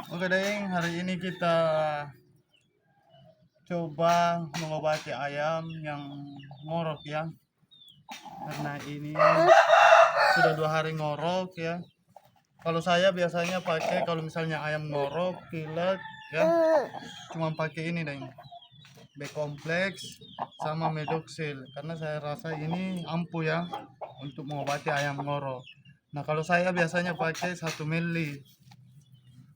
Oke Deng, hari ini kita coba mengobati ayam yang ngorok ya. Karena ini sudah 2 hari ngorok ya. Kalau saya biasanya pakai kalau misalnya ayam ngorok, pilek ya, cuma pakai ini Deng, B-kompleks sama Medoxil, karena saya rasa ini ampuh ya untuk mengobati ayam ngorok. Nah kalau saya biasanya pakai 1 ml.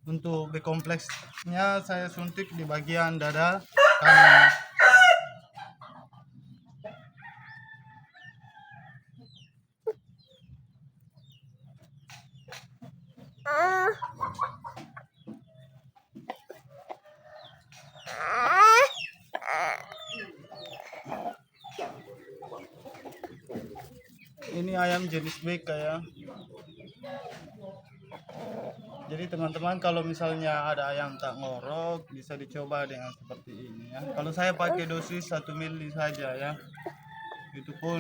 Untuk B kompleksnya saya suntik di bagian dada kanan. Ini ayam jenis BK ya. Jadi teman-teman kalau misalnya ada ayam tak ngorok bisa dicoba dengan seperti ini ya. Kalau saya pakai dosis 1 ml saja ya. Itu pun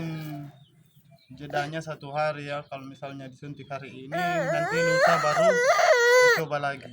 jedanya 1 hari ya. Kalau misalnya disuntik hari ini nanti lusa baru dicoba lagi.